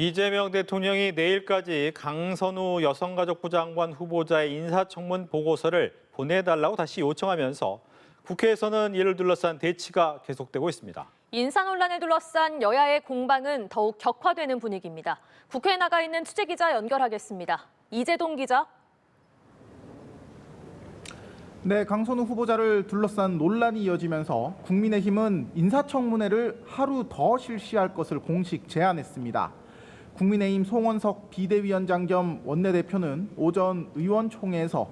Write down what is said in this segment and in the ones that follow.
이재명 대통령이 내일까지 강선우 여성가족부 장관 후보자의 인사청문 보고서를 보내달라고 다시 요청하면서 국회에서는 이를 둘러싼 대치가 계속되고 있습니다. 인사 논란을 둘러싼 여야의 공방은 더욱 격화되는 분위기입니다. 국회에 나가 있는 취재기자 연결하겠습니다. 이재동 기자. 네, 강선우 후보자를 둘러싼 논란이 이어지면서 국민의힘은 인사청문회를 하루 더 실시할 것을 공식 제안했습니다. 국민의힘 송원석 비대위원장 겸 원내대표는 오전 의원총회에서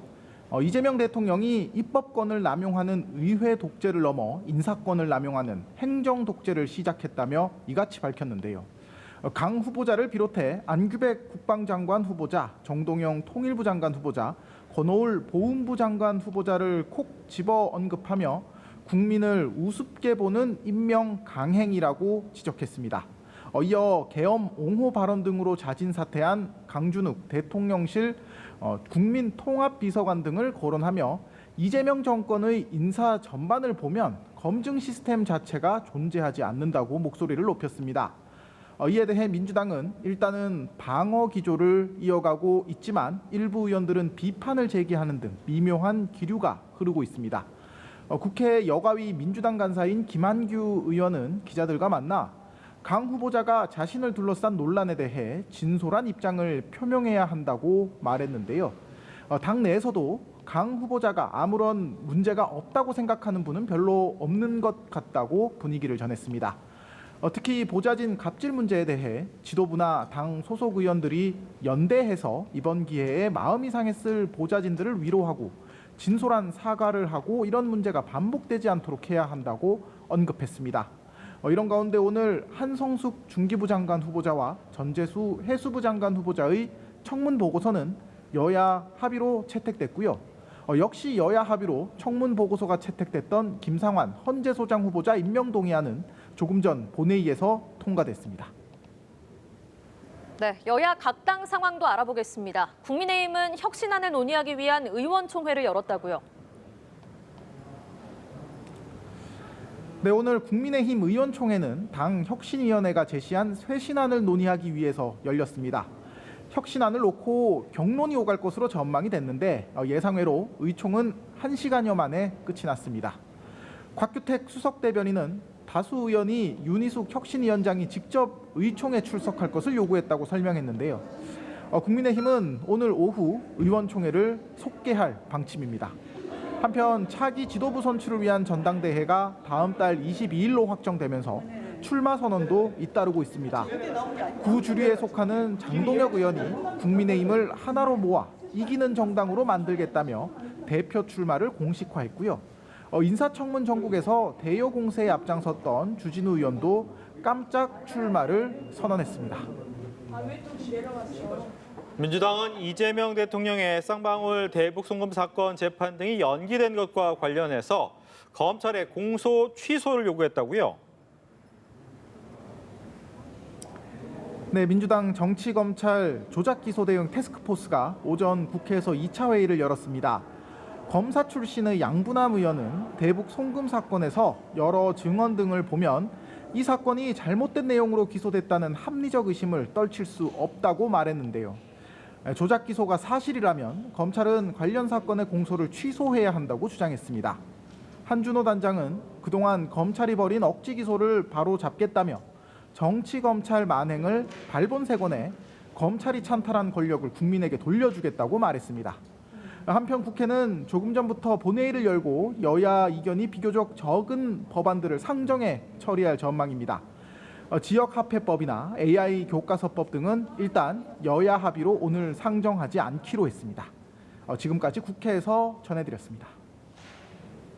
이재명 대통령이 입법권을 남용하는 의회 독재를 넘어 인사권을 남용하는 행정 독재를 시작했다며 이같이 밝혔는데요. 강 후보자를 비롯해 안규백 국방장관 후보자, 정동영 통일부 장관 후보자, 권오을 보훈부 장관 후보자를 콕 집어 언급하며 국민을 우습게 보는 임명 강행이라고 지적했습니다. 이어 계엄 옹호 발언 등으로 자진 사퇴한 강준욱 대통령실 국민통합비서관 등을 거론하며 이재명 정권의 인사 전반을 보면 검증 시스템 자체가 존재하지 않는다고 목소리를 높였습니다. 이에 대해 민주당은 일단은 방어 기조를 이어가고 있지만 일부 의원들은 비판을 제기하는 등 미묘한 기류가 흐르고 있습니다. 국회 여가위 민주당 간사인 김한규 의원은 기자들과 만나 강 후보자가 자신을 둘러싼 논란에 대해 진솔한 입장을 표명해야 한다고 말했는데요. 당 내에서도 강 후보자가 아무런 문제가 없다고 생각하는 분은 별로 없는 것 같다고 분위기를 전했습니다. 특히 보좌진 갑질 문제에 대해 지도부나 당 소속 의원들이 연대해서 이번 기회에 마음이 상했을 보좌진들을 위로하고 진솔한 사과를 하고 이런 문제가 반복되지 않도록 해야 한다고 언급했습니다. 이런 가운데 오늘 한성숙 중기부 장관 후보자와 전재수 해수부 장관 후보자의 청문 보고서는 여야 합의로 채택됐고요. 역시 여야 합의로 청문 보고서가 채택됐던 김상환 헌재소장 후보자 임명 동의안은 조금 전 본회의에서 통과됐습니다. 네, 여야 각 당 상황도 알아보겠습니다. 국민의힘은 혁신안을 논의하기 위한 의원총회를 열었다고요. 네, 오늘 국민의힘 의원총회는 당 혁신위원회가 제시한 쇄신안을 논의하기 위해서 열렸습니다. 혁신안을 놓고 격론이 오갈 것으로 전망이 됐는데 예상외로 의총은 1시간여 만에 끝이 났습니다. 곽규택 수석대변인은 다수 의원이 윤희숙 혁신위원장이 직접 의총에 출석할 것을 요구했다고 설명했는데요. 국민의힘은 오늘 오후 의원총회를 속개할 방침입니다. 한편 차기 지도부 선출을 위한 전당대회가 다음 달 22일로 확정되면서 출마 선언도 잇따르고 있습니다. 구주류에 속하는 장동혁 의원이 국민의힘을 하나로 모아 이기는 정당으로 만들겠다며 대표 출마를 공식화했고요. 인사청문 전국에서 대여 공세에 앞장섰던 주진우 의원도 깜짝 출마를 선언했습니다. 민주당은 이재명 대통령의 쌍방울 대북 송금 사건 재판 등이 연기된 것과 관련해서 검찰의 공소 취소를 요구했다고요? 네, 민주당 정치검찰 조작기소 대응 태스크포스가 오전 국회에서 2차 회의를 열었습니다. 검사 출신의 양부남 의원은 대북 송금 사건에서 여러 증언 등을 보면 이 사건이 잘못된 내용으로 기소됐다는 합리적 의심을 떨칠 수 없다고 말했는데요. 조작 기소가 사실이라면 검찰은 관련 사건의 공소를 취소해야 한다고 주장했습니다. 한준호 단장은 그동안 검찰이 벌인 억지 기소를 바로 잡겠다며 정치검찰 만행을 발본색원해 검찰이 찬탈한 권력을 국민에게 돌려주겠다고 말했습니다. 한편 국회는 조금 전부터 본회의를 열고 여야 이견이 비교적 적은 법안들을 상정해 처리할 전망입니다. 지역화폐법이나 AI 교과서법 등은 일단 여야 합의로 오늘 상정하지 않기로 했습니다. 지금까지 국회에서 전해드렸습니다.